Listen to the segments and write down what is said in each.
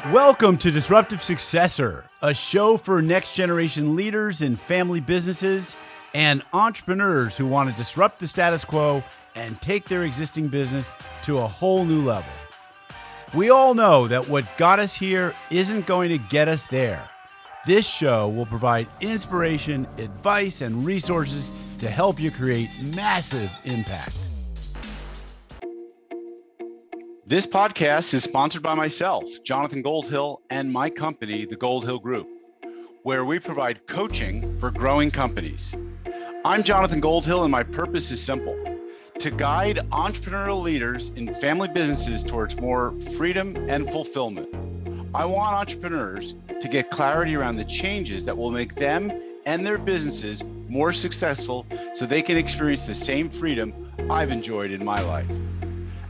Welcome to Disruptive Successor, a show for next generation leaders in family businesses and entrepreneurs who want to disrupt the status quo and take their existing business to a whole new level. We all know that what got us here isn't going to get us there. This show will provide inspiration, advice, and resources to help you create massive impact. This podcast is sponsored by myself, Jonathan Goldhill, and my company, the Goldhill Group, where we provide coaching for growing companies. I'm Jonathan Goldhill, and my purpose is simple: to guide entrepreneurial leaders in family businesses towards more freedom and fulfillment. I want entrepreneurs to get clarity around the changes that will make them and their businesses more successful so they can experience the same freedom I've enjoyed in my life.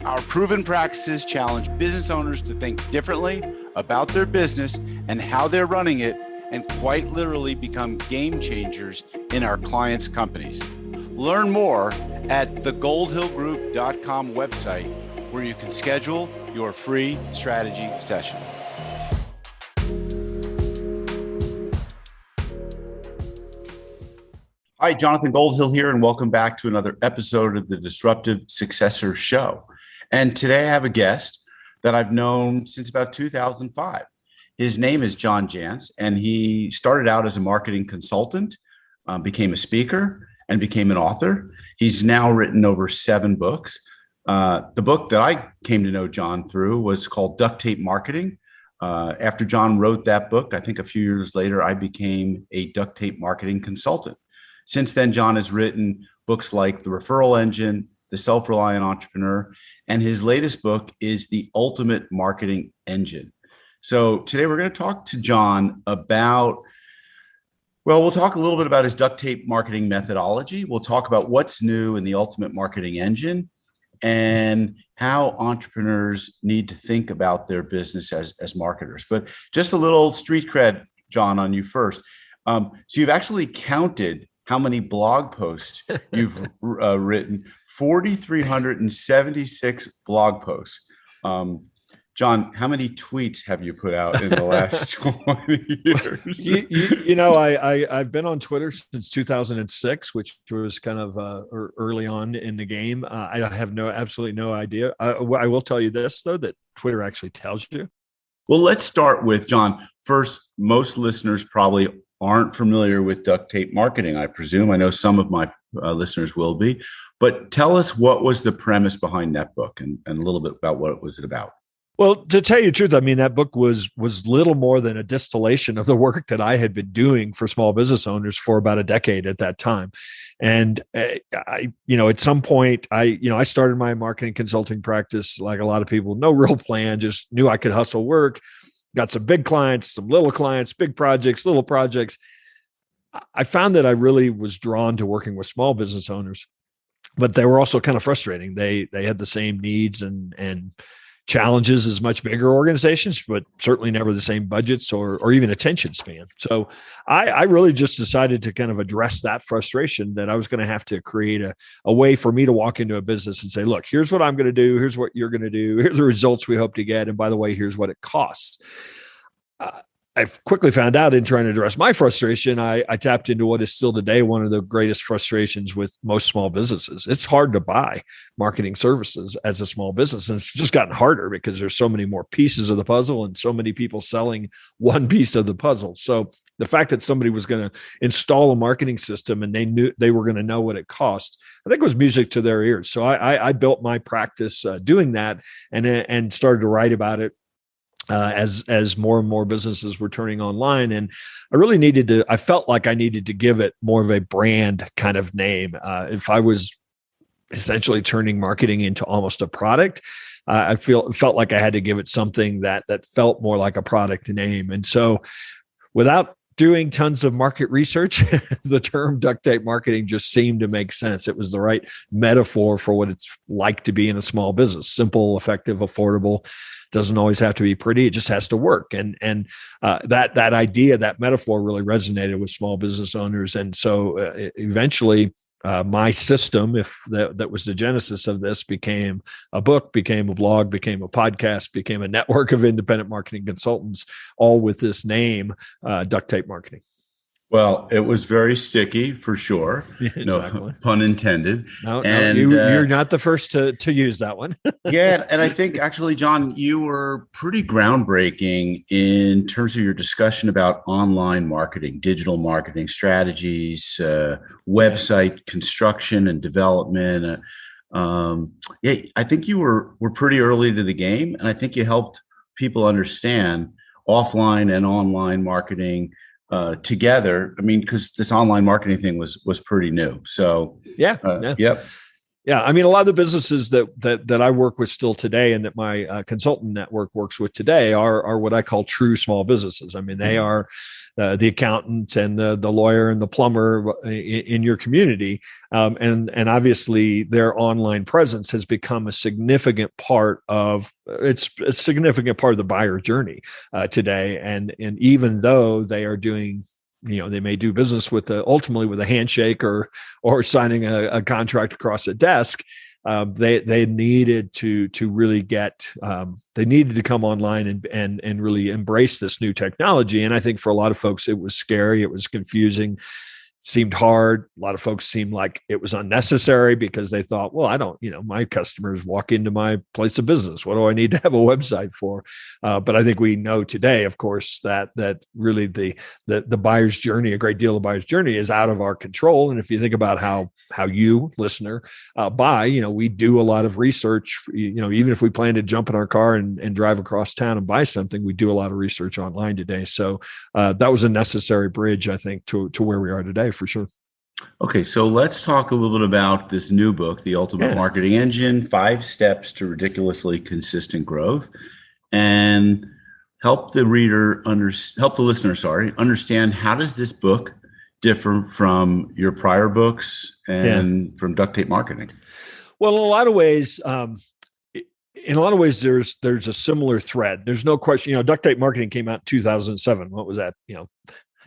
Our proven practices challenge business owners to think differently about their business and how they're running it, and quite literally become game changers in our clients' companies. Learn more at thegoldhillgroup.com website, where you can schedule your free strategy session. Hi, Jonathan Goldhill here, and welcome back to another episode of the Disruptive Successor Show. And today I have a guest that I've known since about 2005. His name is John Jantsch, and he started out as a marketing consultant, became a speaker, and became an author. He's now written over 7 books. The book that I came to know John through was called Duct Tape Marketing. After John wrote that book, I think a few years later, I became a duct tape marketing consultant. Since then, John has written books like The Referral Engine, The Self-Reliant Entrepreneur, and his latest book is The Ultimate Marketing Engine. So today we're going to talk to John about, we'll talk a little bit about his duct tape marketing methodology. We'll talk about what's new in the Ultimate Marketing Engine and how entrepreneurs need to think about their business as marketers. But just a little street cred, John, on you first. So you've actually counted how many blog posts you've written: 4,376 blog posts. John, how many tweets have you put out in the last 20 years? I've been on Twitter since 2006, which was kind of early on in the game. I have absolutely no idea. I will tell you this, though, that Twitter actually tells you. Well, let's start with, John. First, most listeners probably aren't familiar with duct tape marketing, I presume. I know some of my listeners will be, but tell us, what was the premise behind that book, and a little bit about what was it about? Well, to tell you the truth, I mean, that book was little more than a distillation of the work that I had been doing for small business owners for about a decade at that time. And at some point, I started my marketing consulting practice like a lot of people, no real plan, just knew I could hustle work. Got some big clients, some little clients, big projects, little projects. I found that I really was drawn to working with small business owners, but they were also kind of frustrating. They had the same needs and challenges as much bigger organizations, but certainly never the same budgets or even attention span. So I really just decided to kind of address that frustration, that I was going to have to create a way for me to walk into a business and say, look, here's what I'm going to do. Here's what you're going to do. Here's the results we hope to get. And by the way, here's what it costs. I quickly found out, in trying to address my frustration, I tapped into what is still today one of the greatest frustrations with most small businesses. It's hard to buy marketing services as a small business. And it's just gotten harder because there's so many more pieces of the puzzle and so many people selling one piece of the puzzle. So the fact that somebody was going to install a marketing system and they knew they were going to know what it cost, I think it was music to their ears. So I built my practice doing that and started to write about it. As more and more businesses were turning online. And I felt like I needed to give it more of a brand kind of name. If I was essentially turning marketing into almost a product, I felt like I had to give it something that felt more like a product name. And so without doing tons of market research, the term duct tape marketing just seemed to make sense. It was the right metaphor for what it's like to be in a small business: simple, effective, affordable. Doesn't always have to be pretty. It just has to work. And that idea, that metaphor really resonated with small business owners. And so eventually my system, if that was the genesis of this, became a book, became a blog, became a podcast, became a network of independent marketing consultants, all with this name, Duct Tape Marketing. Well, it was very sticky for sure. Exactly. No pun intended. No, And you're not the first to use that one. yeah, and I think actually, John, you were pretty groundbreaking in terms of your discussion about online marketing, digital marketing strategies, website construction and development. Yeah, I think you were pretty early to the game, and I think you helped people understand offline and online marketing together. I mean, because this online marketing thing was pretty new. So yeah. Yep. Yeah, I mean, a lot of the businesses that I work with still today, and that my consultant network works with today, are what I call true small businesses. I mean, they are the accountant and the lawyer and the plumber in your community, and obviously their online presence has become a significant part of the buyer journey today. And even though they are doing, they may do business ultimately with a handshake or signing a contract across a desk. They needed to really they needed to come online and really embrace this new technology. And I think for a lot of folks, it was scary. It was confusing. Seemed hard. A lot of folks seemed like it was unnecessary because they thought, well, I don't, my customers walk into my place of business. What do I need to have a website for? But I think we know today, of course, that really the buyer's journey, a great deal of the buyer's journey, is out of our control. And if you think about how you, listener, buy, we do a lot of research. Even if we plan to jump in our car and drive across town and buy something, we do a lot of research online today. So that was a necessary bridge, I think, to where we are today. For sure. Okay, so let's talk a little bit about this new book, The Ultimate Marketing Engine: 5 Steps to Ridiculously Consistent Growth, and help the listener understand, how does this book differ from your prior books and from Duct Tape Marketing? Well, in a lot of ways, there's a similar thread. There's no question. Duct Tape Marketing came out in 2007. What was that?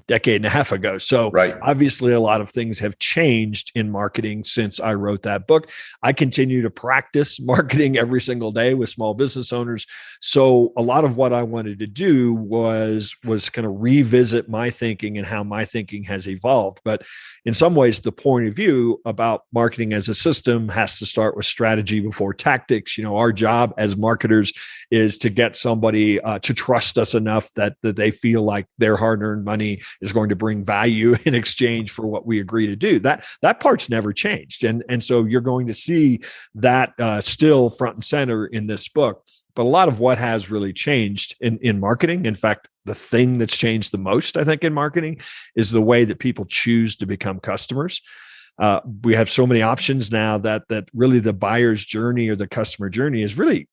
Decade and a half ago. So Obviously a lot of things have changed in marketing since I wrote that book. I continue to practice marketing every single day with small business owners. So a lot of what I wanted to do was kind of revisit my thinking and how my thinking has evolved. But in some ways, the point of view about marketing as a system has to start with strategy before tactics. Our job as marketers is to get somebody to trust us enough that they feel like their hard-earned money is going to bring value in exchange for what we agree to do. That part's never changed. And so you're going to see that still front and center in this book. But a lot of what has really changed in marketing, in fact, the thing that's changed the most, I think, in marketing is the way that people choose to become customers. We have so many options now that really the buyer's journey or the customer journey is really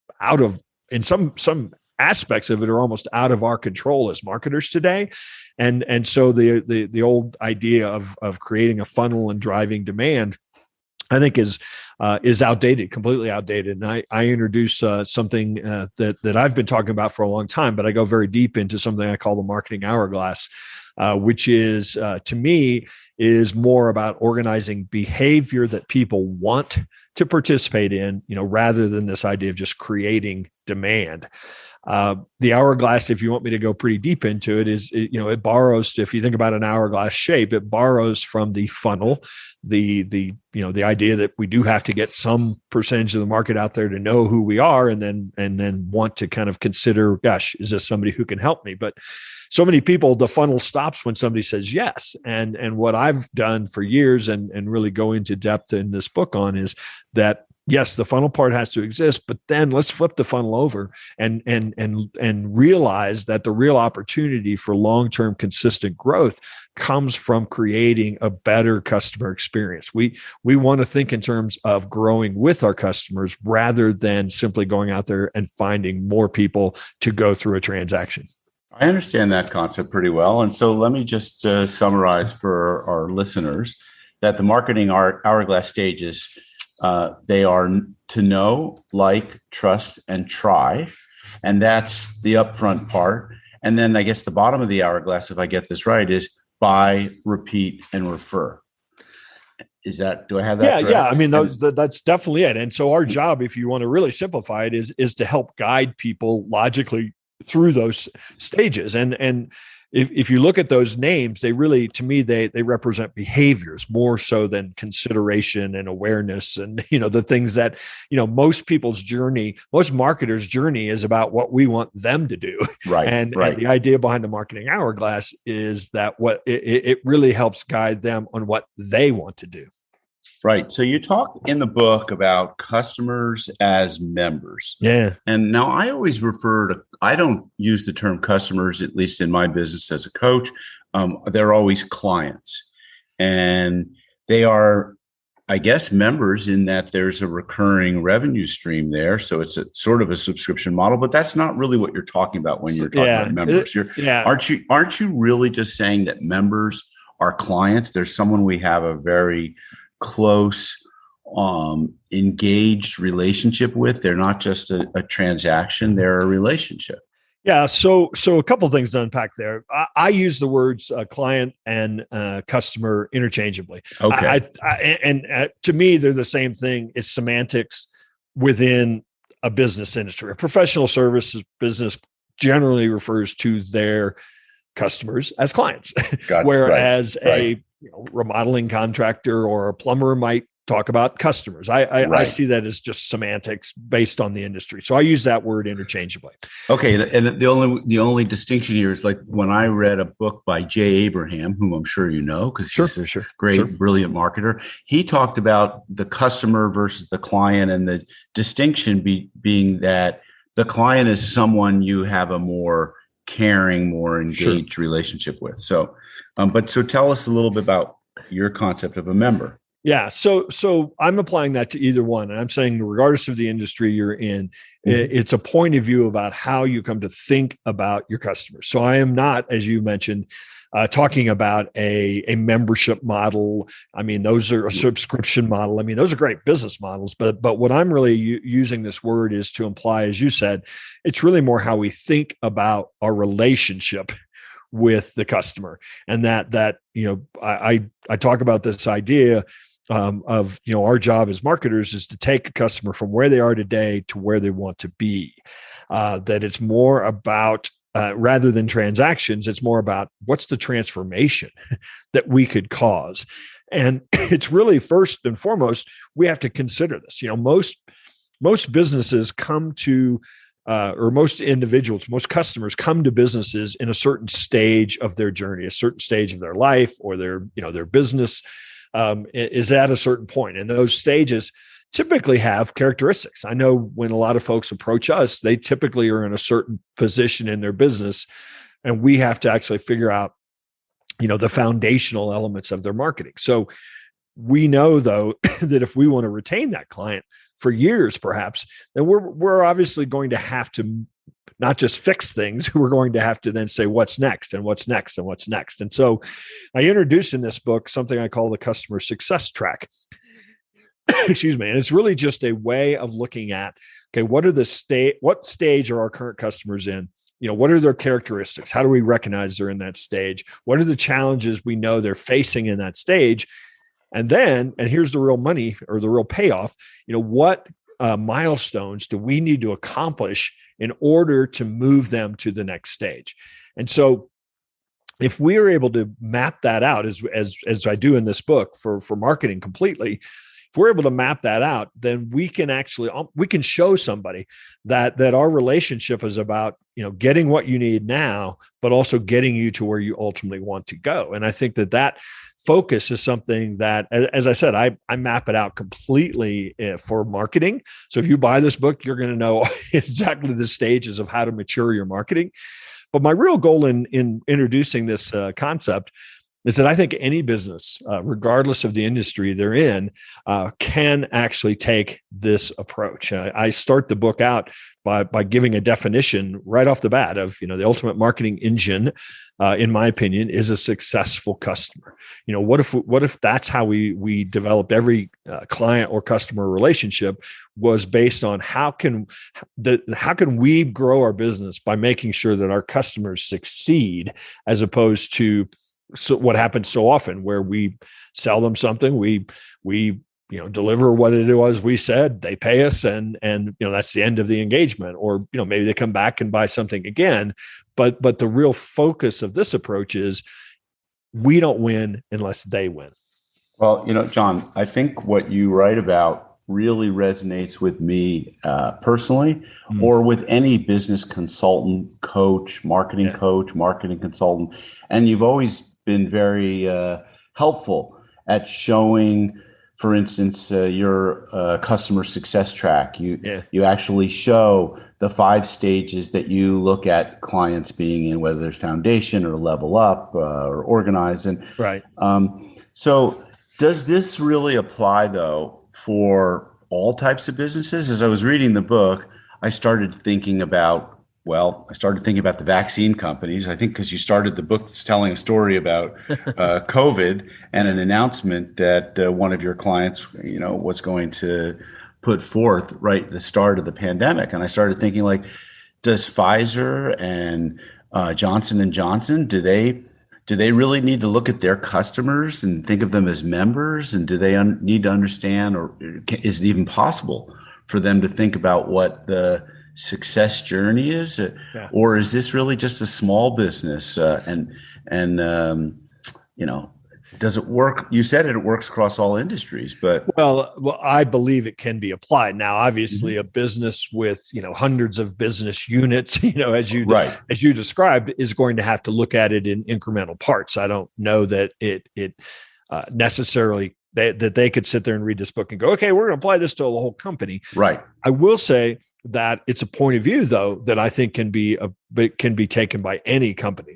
in some aspects of it are almost out of our control as marketers today. And so the old idea of creating a funnel and driving demand, I think is outdated, completely outdated. And I introduce something that I've been talking about for a long time, but I go very deep into something I call the marketing hourglass, which is, to me, is more about organizing behavior that people want to participate in, rather than this idea of just creating demand. The hourglass, if you want me to go pretty deep into it, it borrows, if you think about an hourglass shape, it borrows from the funnel, the idea that we do have to get some percentage of the market out there to know who we are, and then want to kind of consider, gosh, is this somebody who can help me? But so many people, the funnel stops when somebody says yes. And what I've done for years and really go into depth in this book on is that, yes, the funnel part has to exist, but then let's flip the funnel over and realize that the real opportunity for long-term consistent growth comes from creating a better customer experience. We want to think in terms of growing with our customers rather than simply going out there and finding more people to go through a transaction. I understand that concept pretty well. And so let me just summarize for our listeners that the marketing hourglass stages, they are to know, like, trust, and try. And that's the upfront part. And then I guess the bottom of the hourglass, if I get this right, is buy, repeat, and refer. Do I have that correct? Yeah. I mean, that's definitely it. And so our job, if you want to really simplify it, is to help guide people logically through those stages. And if you look at those names, they really, to me, they represent behaviors more so than consideration and awareness. And, the things that, most people's journey, most marketers' journey is about what we want them to do. Right. And the idea behind the marketing hourglass is that it really helps guide them on what they want to do. Right. So you talk in the book about customers as members. Yeah. And now I always I don't use the term customers, at least in my business as a coach. They're always clients. And they are, I guess, members in that there's a recurring revenue stream there. So it's a sort of a subscription model, but that's not really what you're talking about when you're talking about members. Aren't you really just saying that members are clients? There's someone we have a very close, engaged relationship with. They're not just a transaction, they're a relationship. Yeah. So a couple of things to unpack there. I use the words client and customer interchangeably. Okay. To me, they're the same thing. It's semantics within a business industry. A professional services business generally refers to their customers as clients, whereas a remodeling contractor or a plumber might talk about customers. I see that as just semantics based on the industry. So I use that word interchangeably. Okay. And the only distinction here is like when I read a book by Jay Abraham, whom I'm sure you know, because he's a great, brilliant marketer. He talked about the customer versus the client, and the distinction being that the client is someone you have a more caring, more engaged relationship with. So, so tell us a little bit about your concept of a member. Yeah. So I'm applying that to either one. And I'm saying regardless of the industry you're in, it's a point of view about how you come to think about your customers. So I am not, as you mentioned, talking about a membership model. I mean, those are a subscription model. I mean, those are great business models, but what I'm really using this word is to imply, as you said, it's really more how we think about our relationship with the customer. And that I talk about this idea of our job as marketers is to take a customer from where they are today to where they want to be. That it's more about rather than transactions, it's more about what's the transformation that we could cause. And it's really first and foremost, we have to consider this. Most businesses come to or most individuals, most customers come to businesses in a certain stage of their journey, a certain stage of their life, or their business is at a certain point. And those stages typically have characteristics. I know when a lot of folks approach us, they typically are in a certain position in their business, and we have to actually figure out, the foundational elements of their marketing. So we know, though, that if we want to retain that client for years, perhaps, then we're obviously going to have to not just fix things. We're going to have to then say what's next and what's next and what's next. And so I introduced in this book something I call the customer success track. Excuse me. And it's really just a way of looking at, okay, what stage are our current customers in? What are their characteristics? How do we recognize they're in that stage? What are the challenges we know they're facing in that stage? And here's the real money or the real payoff. What milestones do we need to accomplish in order to move them to the next stage? And so if we are able to map that out as I do in this book for marketing completely, if we're able to map that out, then we can show somebody that our relationship is about, getting what you need now, but also getting you to where you ultimately want to go. And I think that focus is something that, as I said, I map it out completely for marketing. So if you buy this book, you're going to know exactly the stages of how to mature your marketing. But my real goal in introducing this concept is that I think any business, regardless of the industry they're in, can actually take this approach. I start the book out by giving a definition right off the bat of, the ultimate marketing engine, in my opinion, is a successful customer. What if that's how we developed every client or customer relationship was based on how can we grow our business by making sure that our customers succeed, as opposed to so what happens so often where we sell them something, we deliver what it was we said, they pay us, and that's the end of the engagement. Or maybe they come back and buy something again. But the real focus of this approach is we don't win unless they win. Well, John, I think what you write about really resonates with me personally, or with any business consultant, coach, marketing consultant. And you've always been very helpful at showing, for instance, your customer success track. You actually show the 5 stages that you look at clients being in, whether there's foundation or level up or organize. And right. So does this really apply, though, for all types of businesses? As I was reading the book, I started thinking about the vaccine companies. I think because you started the book telling a story about COVID and an announcement that one of your clients, was going to put forth right at the start of the pandemic. And I started thinking, like, does Pfizer and Johnson & Johnson, do they really need to look at their customers and think of them as members? And do they need to understand, or is it even possible for them to think about what the success journey is? Or is this really just a small business? Does it work? You said it works across all industries, but well, I believe it can be applied. Now, obviously, a business with hundreds of business units, as you described, is going to have to look at it in incremental parts. I don't know that it necessarily that they could sit there and read this book and go, okay, we're going to apply this to the whole company. Right. I will say that it's a point of view, though, that I think can be taken by any company.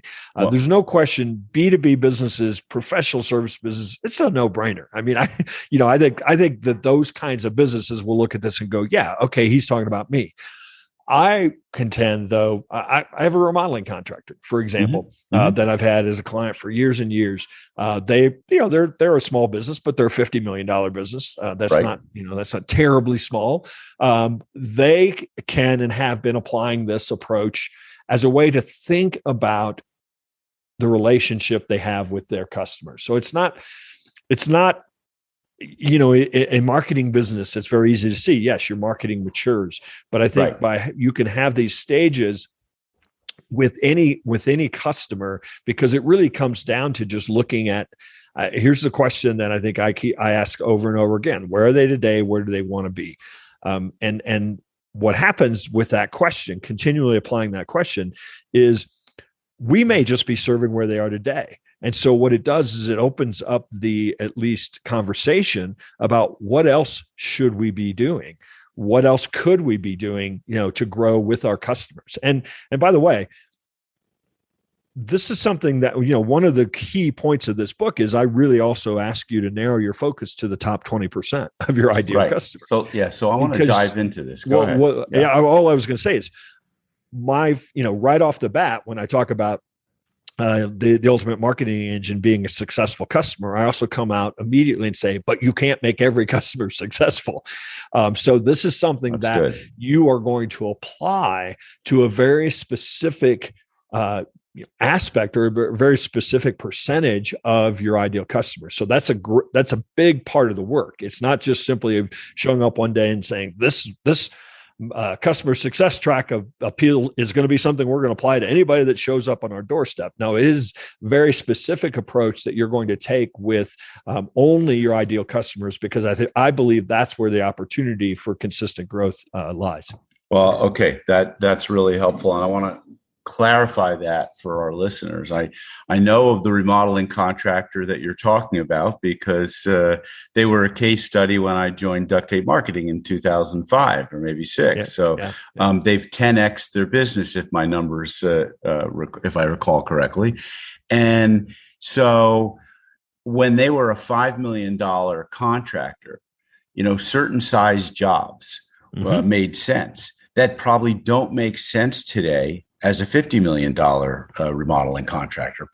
There's no question. B2B businesses, professional service business, it's a no-brainer. I mean, I think that those kinds of businesses will look at this and go, yeah, okay, he's talking about me. I contend, though, I have a remodeling contractor, for example, that I've had as a client for years and years. They're a small business, but they're a $50 million business. That's not terribly small. They can and have been applying this approach as a way to think about the relationship they have with their customers. So it's not. A marketing business, it's very easy to see. Yes, your marketing matures, but I think you can have these stages with any customer, because it really comes down to just looking at. Here's the question that I think I ask over and over again: where are they today? Where do they want to be? And what happens with that question, continually applying that question, is we may just be serving where they are today. And so what it does is it opens up the at least conversation about what else should we be doing? What else could we be doing, to grow with our customers? And by the way, this is something that, one of the key points of this book is I really also ask you to narrow your focus to the top 20% of your ideal customers. So I want to dive into this. Go ahead. All I was going to say is right off the bat, when I talk about the ultimate marketing engine being a successful customer, I also come out immediately and say, but you can't make every customer successful. So this is something that you are going to apply to a very specific aspect or a very specific percentage of your ideal customer. So that's a big part of the work. It's not just simply showing up one day and saying this customer success track of appeal is going to be something we're going to apply to anybody that shows up on our doorstep. No, it is a very specific approach that you're going to take with only your ideal customers, because I believe that's where the opportunity for consistent growth lies. Well, okay, that's really helpful, and I want to clarify that for our listeners. I know of the remodeling contractor that you're talking about because they were a case study when I joined Duct Tape Marketing in 2005 or maybe 6. They've 10x their business, if my numbers, if I recall correctly. And so when they were a $5 million contractor, certain size jobs made sense that probably don't make sense today as a $50 million remodeling contractor,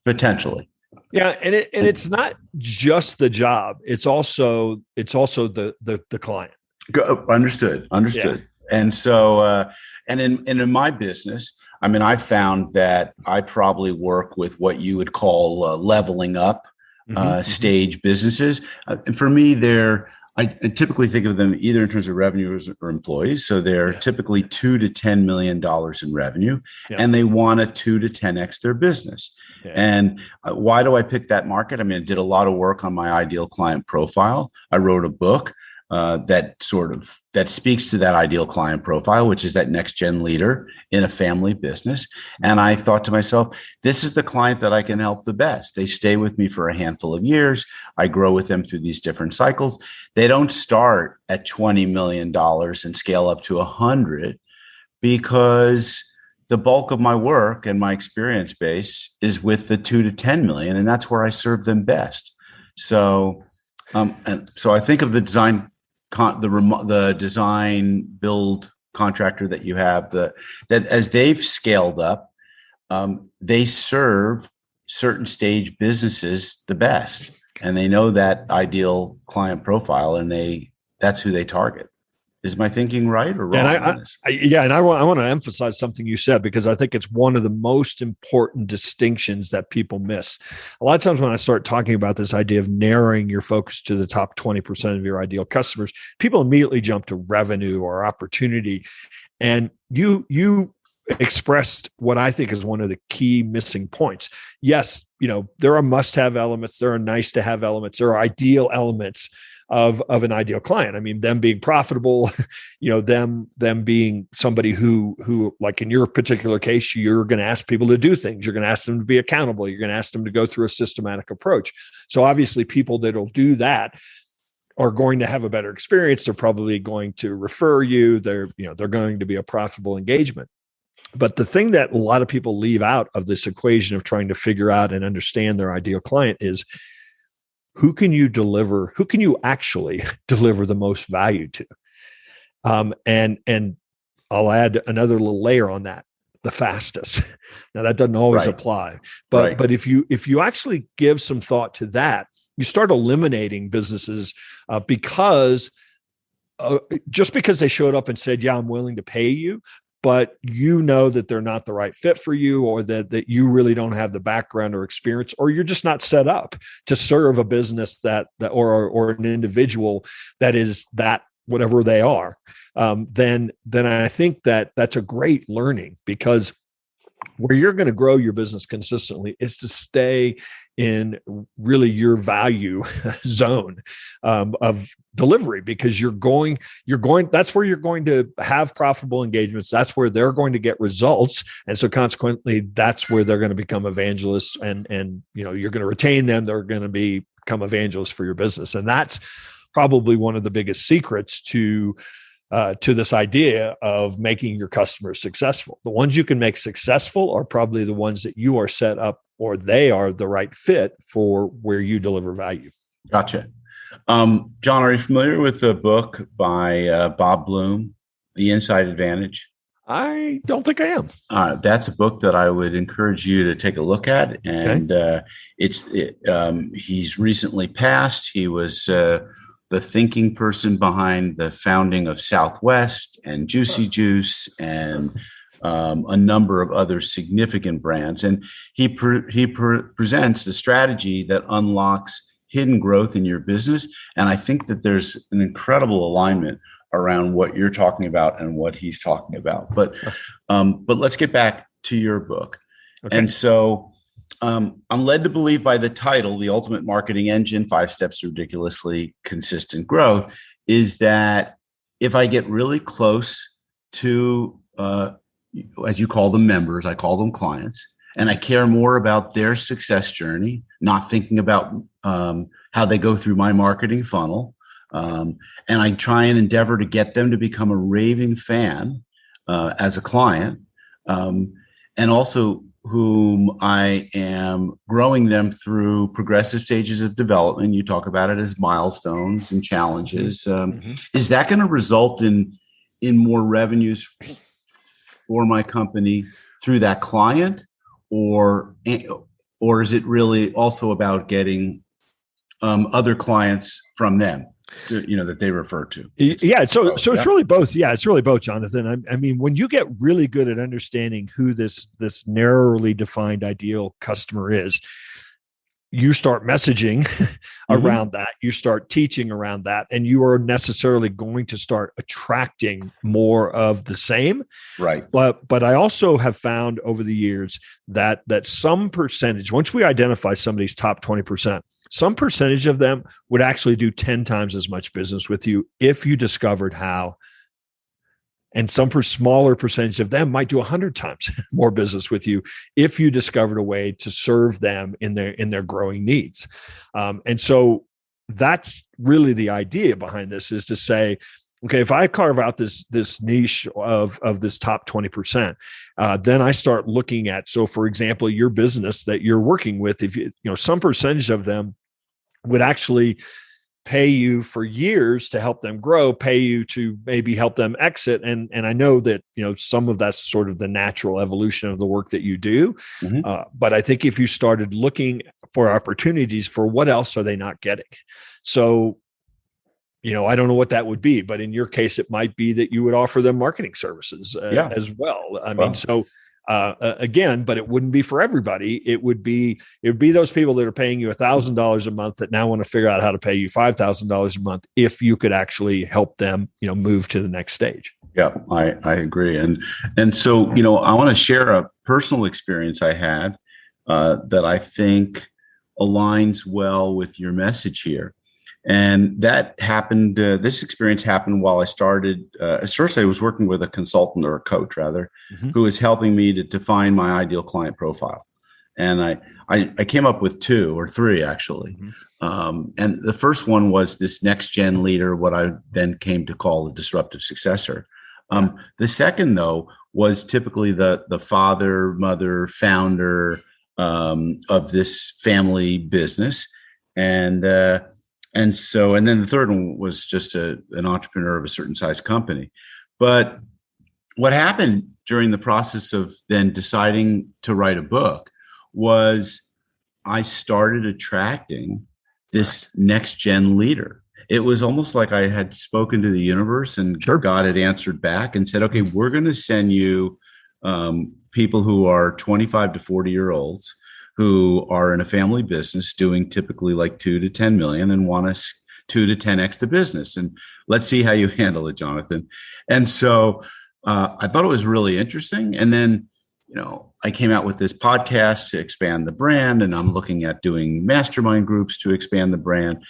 potentially. Yeah, and it's not just the job; it's also the client. Understood. Yeah. And so, and in my business, I mean, I found that I probably work with what you would call leveling up stage businesses. And for me, I typically think of them either in terms of revenues or employees. So they're typically $2 to $10 million in revenue, and they want to 2 to 10x their business. Yeah. And why do I pick that market? I mean, I did a lot of work on my ideal client profile. I wrote a book that speaks to that ideal client profile, which is that next gen leader in a family business. And I thought to myself, this is the client that I can help the best. They stay with me for a handful of years. I grow with them through these different cycles. They don't start at $20 million and scale up to 100, because the bulk of my work and my experience base is with the 2 to 10 million, and that's where I serve them best. So, and so I think of the design build contractor that you have, that as they've scaled up, they serve certain stage businesses the best, and they know that ideal client profile, and that's who they target. Is my thinking right or wrong? And I want to emphasize something you said, because I think it's one of the most important distinctions that people miss. A lot of times when I start talking about this idea of narrowing your focus to the top 20% of your ideal customers, people immediately jump to revenue or opportunity. And you expressed what I think is one of the key missing points. Yes, there are must-have elements, there are nice-to-have elements, there are ideal elements of an ideal client. I mean, them being profitable, them being somebody who, like in your particular case, you're going to ask people to do things. You're going to ask them to be accountable. You're going to ask them to go through a systematic approach. So obviously people that'll do that are going to have a better experience. They're probably going to refer you. They're going to be a profitable engagement. But the thing that a lot of people leave out of this equation of trying to figure out and understand their ideal client is, who can you actually deliver the most value to? And I'll add another little layer on that, the fastest. Now that doesn't always apply, but if you actually give some thought to that, you start eliminating businesses because just because they showed up and said, yeah, I'm willing to pay you, but that they're not the right fit for you, or that you really don't have the background or experience, or you're just not set up to serve a business that or an individual that is that whatever they are, then I think that's a great learning, because where you're going to grow your business consistently is to stay in really your value zone of delivery, because that's where you're going to have profitable engagements. That's where they're going to get results. And so consequently, that's where they're going to become evangelists, and you're going to retain them. They're going to become evangelists for your business. And that's probably one of the biggest secrets to this idea of making your customers successful. The ones you can make successful are probably the ones that you are set up, or they are the right fit for where you deliver value. Gotcha. John, are you familiar with the book by Bob Bloom, The Inside Advantage? I don't think I am. That's a book that I would encourage you to take a look at. And he's recently passed. He was the thinking person behind the founding of Southwest and Juicy Juice and a number of other significant brands. And he presents the strategy that unlocks hidden growth in your business. And I think that there's an incredible alignment around what you're talking about and what he's talking about. But let's get back to your book. Okay. And so I'm led to believe by the title, The Ultimate Marketing Engine, 5 Steps to Ridiculously Consistent Growth, is that if I get really close to, as you call them, members, I call them clients, and I care more about their success journey, not thinking about how they go through my marketing funnel, and I try and endeavor to get them to become a raving fan as a client, and also whom I am growing them through progressive stages of development. You talk about it as milestones and challenges. Is that going to result in more revenues for my company through that client, or is it really also about getting other clients from them? that they refer to. So it's really both. Yeah, it's really both, Jonathan. I mean, when you get really good at understanding who this narrowly defined ideal customer is, you start messaging around that, you start teaching around that, and you are necessarily going to start attracting more of the same. Right. But I also have found over the years that some percentage, once we identify somebody's top 20%, some percentage of them would actually do 10 times as much business with you if you discovered how. And some smaller percentage of them might do 100 times more business with you if you discovered a way to serve them in their growing needs. And so that's really the idea behind this, is to say, okay, if I carve out this niche of this top 20%, then I start looking at, so for example, your business that you're working with, if some percentage of them would actually pay you for years to help them grow, pay you to maybe help them exit. And I know that, some of that's sort of the natural evolution of the work that you do. But I think if you started looking for opportunities for what else are they not getting? So, I don't know what that would be, but in your case, it might be that you would offer them marketing services as well. I mean, so again, but it wouldn't be for everybody. It would be those people that are paying you $1,000 a month that now want to figure out how to pay you $5,000 a month if you could actually help them, move to the next stage. Yeah, I agree. And so, I want to share a personal experience I had that I think aligns well with your message here. And that happened, this experience happened while I started, first I was working with a consultant, or a coach rather, who was helping me to define my ideal client profile. And I came up with 2 or 3 actually. And the first one was this next gen leader, what I then came to call a disruptive successor. The second though was typically the father, mother, founder of this family business. And then the third one was just an entrepreneur of a certain size company. But what happened during the process of then deciding to write a book was I started attracting this next gen leader. It was almost like I had spoken to the universe, and God had answered back and said, okay, we're going to send you people who are 25 to 40-year-olds who are in a family business doing typically like 2 to 10 million and want us 2 to 10x the business. And let's see how you handle it, Jonathan. And so I thought it was really interesting. And then, I came out with this podcast to expand the brand, and I'm looking at doing mastermind groups to expand the brand.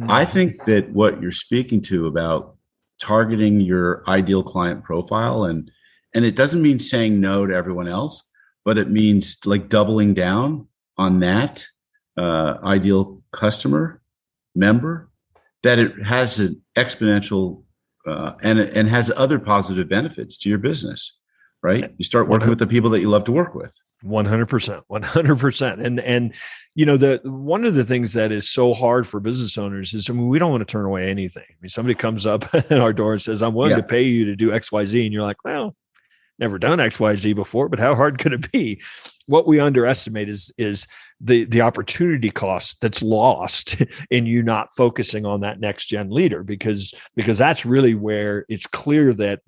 I think that what you're speaking to about targeting your ideal client profile, and it doesn't mean saying no to everyone else, but it means like doubling down on that ideal customer member, that it has an exponential and has other positive benefits to your business, right? You start working with the people that you love to work with. 100%. And one of the things that is so hard for business owners is, we don't want to turn away anything. I mean, somebody comes up at our door and says, I'm willing to pay you to do XYZ. And you're like, well, never done XYZ before, but how hard could it be? What we underestimate is the opportunity cost that's lost in you not focusing on that next gen leader, because that's really where it's clear that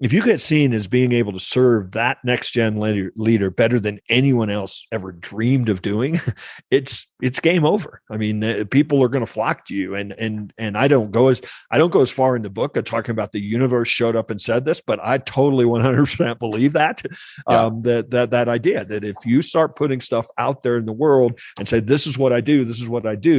if you get seen as being able to serve that next gen leader better than anyone else ever dreamed of doing, it's game over. I mean, people are going to flock to you, and I don't go as far in the book of talking about the universe showed up and said this, but I totally 100% believe that that idea that if you start putting stuff out there in the world and say, this is what I do,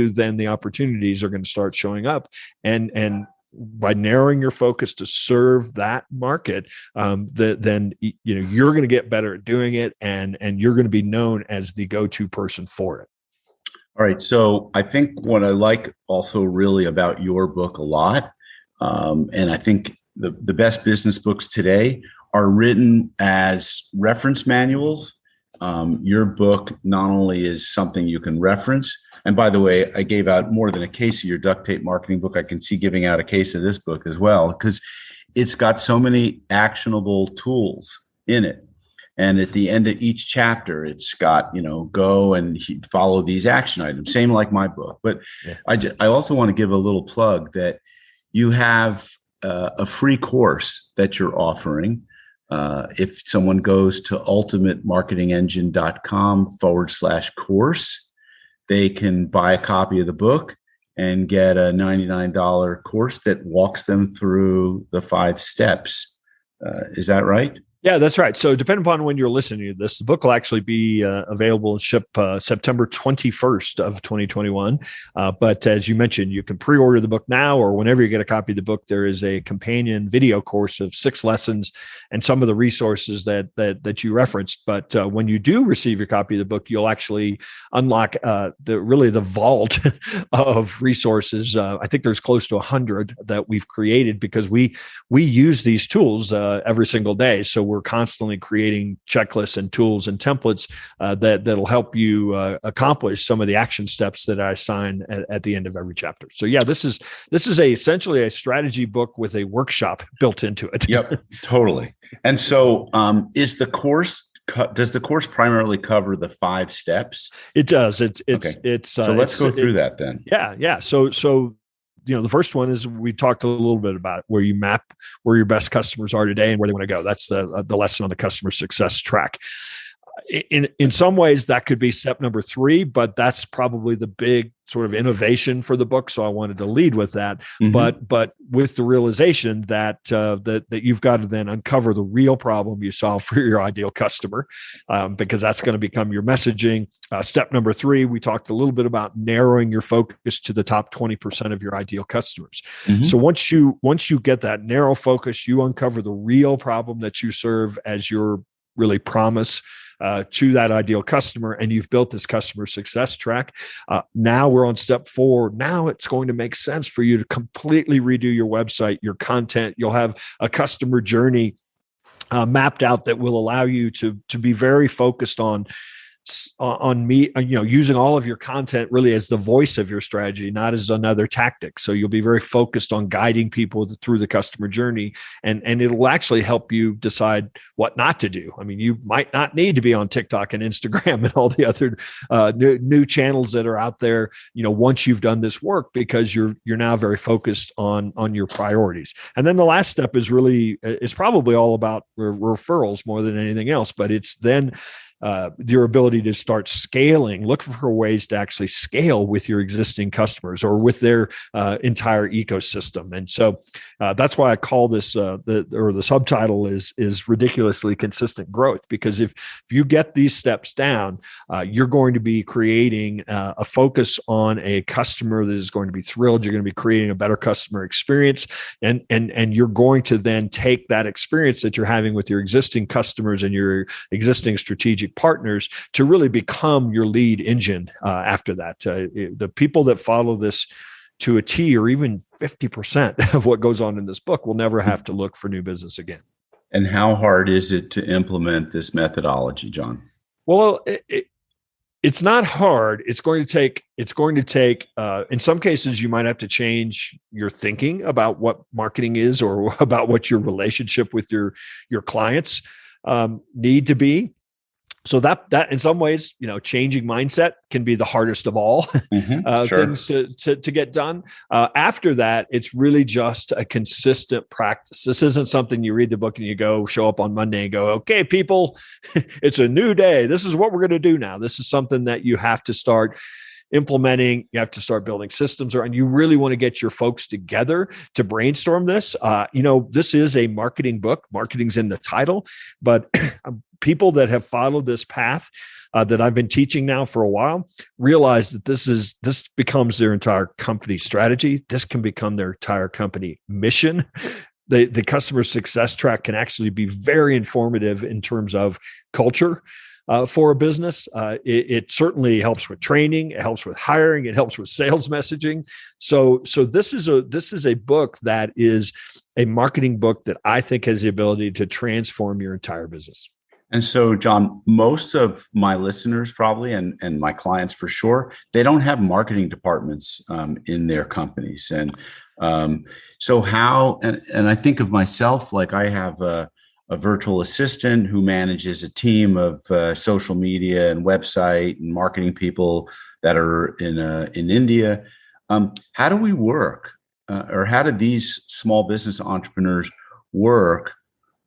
then the opportunities are going to start showing up, and by narrowing your focus to serve that market, then you're going to get better at doing it, and you're going to be known as the go-to person for it. All right. So I think what I like also really about your book a lot, and I think the best business books today are written as reference manuals. Your book not only is something you can reference, and by the way, I gave out more than a case of your Duct Tape Marketing book. I can see giving out a case of this book as well, because it's got so many actionable tools in it. And at the end of each chapter, it's got, go and follow these action items, same like my book. But yeah. I also want to give a little plug that you have a free course that you're offering. If someone goes to ultimatemarketingengine.com/course, they can buy a copy of the book and get a $99 course that walks them through the 5 steps. Is that right? Yeah, that's right. So depending upon when you're listening to this, the book will actually be available and ship September 21st of 2021. But as you mentioned, you can pre-order the book now, or whenever you get a copy of the book, there is a companion video course of 6 lessons and some of the resources that you referenced. But when you do receive your copy of the book, you'll actually unlock the vault of resources. I think there's close to 100 that we've created because we use these tools every single day. So we're constantly creating checklists and tools and templates that'll help you accomplish some of the action steps that I assign at the end of every chapter. So yeah, this is essentially a strategy book with a workshop built into it. Yep, totally. And so does the course primarily cover the 5 steps? It does. So let's go through that then. Yeah. So the first one is we talked a little bit about where you map where your best customers are today and where they want to go. That's the lesson on the customer success track. In some ways, that could be step number 3, but that's probably the big sort of innovation for the book. So I wanted to lead with that, but with the realization that you've got to then uncover the real problem you solve for your ideal customer, because that's going to become your messaging. Step number 3, we talked a little bit about narrowing your focus to the top 20% of your ideal customers. So once you get that narrow focus, you uncover the real problem that you serve as your really promise to that ideal customer, and you've built this customer success track. Now we're on step 4. Now it's going to make sense for you to completely redo your website, your content. You'll have a customer journey mapped out that will allow you to be very focused on me, using all of your content really as the voice of your strategy, not as another tactic. So you'll be very focused on guiding people through the customer journey, and it'll actually help you decide what not to do. I mean, you might not need to be on TikTok and Instagram and all the other new channels that are out there, once you've done this work, because you're now very focused on your priorities. And then the last step is probably all about referrals more than anything else, but it's then your ability to start scaling, look for ways to actually scale with your existing customers or with their entire ecosystem. And so that's why I call this the subtitle is ridiculously consistent growth, because if you get these steps down, you're going to be creating a focus on a customer that is going to be thrilled. You're going to be creating a better customer experience, and you're going to then take that experience that you're having with your existing customers and your existing strategic partners to really become your lead engine after that. The people that follow this to a T, or even 50% of what goes on in this book, will never have to look for new business again. And how hard is it to implement this methodology, John? Well, it's not hard. It's going to take, in some cases, you might have to change your thinking about what marketing is, or about what your relationship with your clients need to be. So that in some ways, changing mindset can be the hardest of all things to get done. After that, it's really just a consistent practice. This isn't something you read the book and you go show up on Monday and go, okay, people, it's a new day. This is what we're going to do now. This is something that you have to start implementing. You have to start building systems around. You really want to get your folks together to brainstorm this. This is a marketing book. Marketing's in the title, but people that have followed this path that I've been teaching now for a while realize that this becomes their entire company strategy. This can become their entire company mission. The customer success track can actually be very informative in terms of culture. For a business, it certainly helps with training. It helps with hiring. It helps with sales messaging. So this is a book that is a marketing book that I think has the ability to transform your entire business. And so, John, most of my listeners probably, and my clients for sure, they don't have marketing departments in their companies. And so how, and I think of myself, like I have a a virtual assistant who manages a team of social media and website and marketing people that are in India. How do we work, or how do these small business entrepreneurs work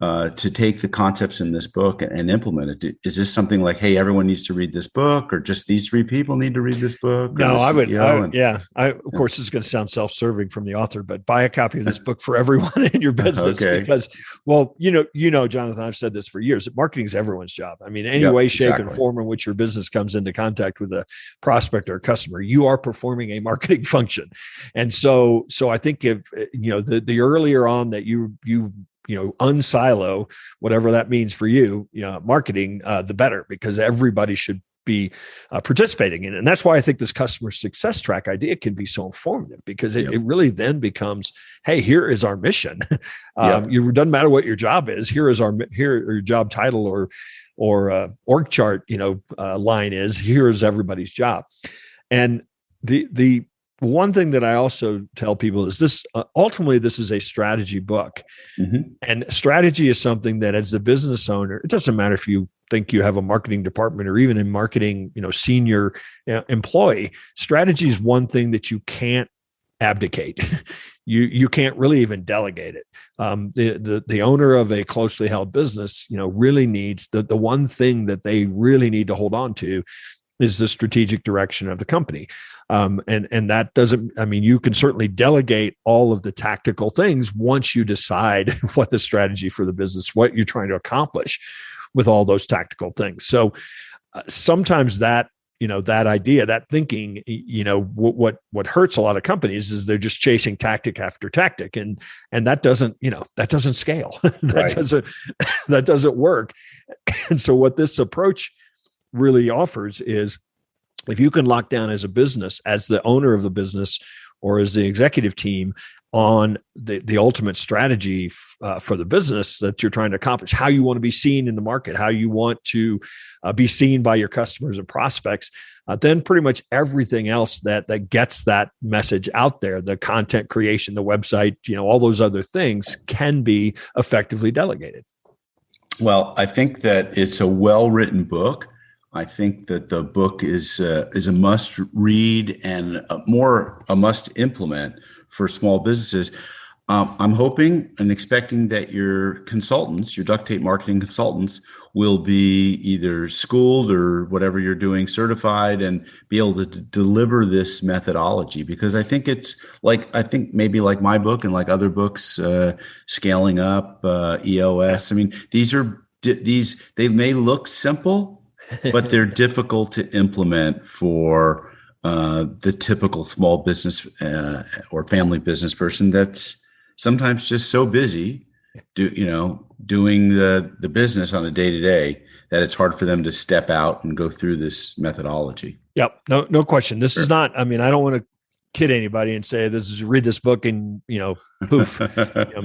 to take the concepts in this book and implement it? Is this something like, hey, everyone needs to read this book, or just these 3 people need to read this book? No, of course, this is going to sound self-serving from the author, but buy a copy of this book for everyone in your business. Okay. Because, well, Jonathan, I've said this for years, that marketing is everyone's job. I mean, any way, shape, and form in which your business comes into contact with a prospect or a customer, you are performing a marketing function. And so I think if, the earlier on that you unsilo whatever that means for you, marketing, the better, because everybody should be participating in it. And that's why I think this customer success track idea can be so informative, because it really then becomes, hey, here is our mission. It doesn't matter what your job is. Here your job title or org chart, line is. Here is everybody's job. And the one thing that I also tell people is this, ultimately, this is a strategy book. Mm-hmm. And strategy is something that, as the business owner, it doesn't matter if you think you have a marketing department or even a marketing, senior employee, strategy is one thing that you can't abdicate. You can't really even delegate it. The owner of a closely held business, really needs the one thing that they really need to hold on to is the strategic direction of the company. And that doesn't, you can certainly delegate all of the tactical things once you decide what the strategy for the business, what you're trying to accomplish with all those tactical things. So sometimes that idea, that thinking, what hurts a lot of companies is they're just chasing tactic after tactic. And that doesn't scale. That doesn't work. And so what this approach really offers is, if you can lock down as a business, as the owner of the business or as the executive team, on the ultimate strategy for the business that you're trying to accomplish, how you want to be seen in the market, how you want to be seen by your customers and prospects, then pretty much everything else that gets that message out there, the content creation, the website, all those other things can be effectively delegated. Well, I think that it's a well-written book. I think that the book is a must read and a must implement for small businesses. I'm hoping and expecting that your consultants, your duct tape marketing consultants, will be either schooled or whatever you're doing, certified, and be able to deliver this methodology. Because I think maybe like my book and like other books, Scaling Up, EOS. They may look simple, but they're difficult to implement for the typical small business or family business person that's sometimes just so busy doing the business on a day-to-day that it's hard for them to step out and go through this methodology. Yep. No question. This is not, I don't want to kid anybody and say read this book and, poof,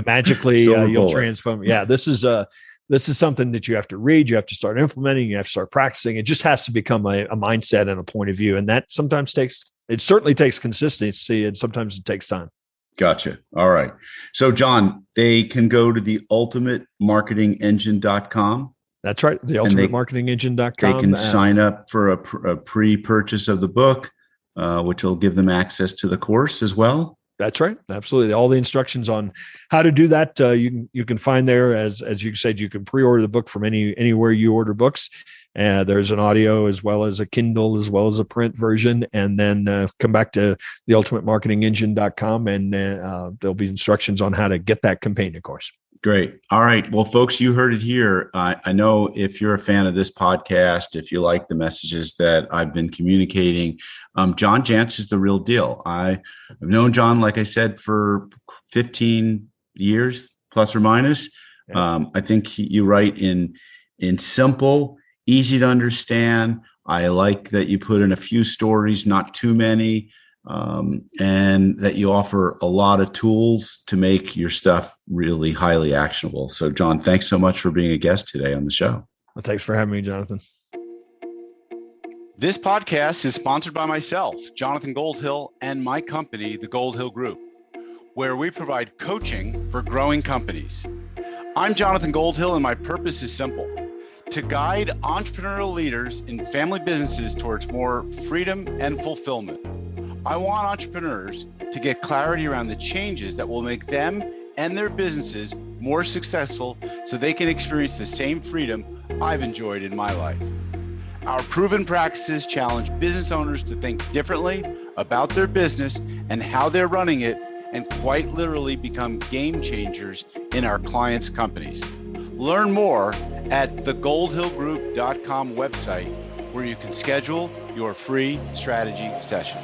magically you'll transform. Yeah. This is something that you have to read, you have to start implementing, you have to start practicing. It just has to become a mindset and a point of view. And that certainly takes consistency, and sometimes it takes time. Gotcha. All right. So John, they can go to the ultimatemarketingengine.com. That's right. The ultimatemarketingengine.com. They can sign up for a pre-purchase of the book, which will give them access to the course as well. That's right. Absolutely. All the instructions on how to do that, you can find there. As you said, you can pre-order the book from anywhere you order books. There's an audio as well as a Kindle, as well as a print version. And then come back to the ultimatemarketingengine.com, and there'll be instructions on how to get that companion course. Great. All right. Well, folks, you heard it here. I know if you're a fan of this podcast, if you like the messages that I've been communicating, John Jantsch is the real deal. I've known John, like I said, for 15 years, plus or minus. Yeah. I think you write in simple, easy to understand. I like that you put in a few stories, not too many. And that you offer a lot of tools to make your stuff really highly actionable. So, John, thanks so much for being a guest today on the show. Well, thanks for having me, Jonathan. This podcast is sponsored by myself, Jonathan Goldhill, and my company, the Goldhill Group, where we provide coaching for growing companies. I'm Jonathan Goldhill, and my purpose is simple: to guide entrepreneurial leaders in family businesses towards more freedom and fulfillment. I want entrepreneurs to get clarity around the changes that will make them and their businesses more successful so they can experience the same freedom I've enjoyed in my life. Our proven practices challenge business owners to think differently about their business and how they're running it, and quite literally become game changers in our clients' companies. Learn more at thegoldhillgroup.com website, where you can schedule your free strategy session.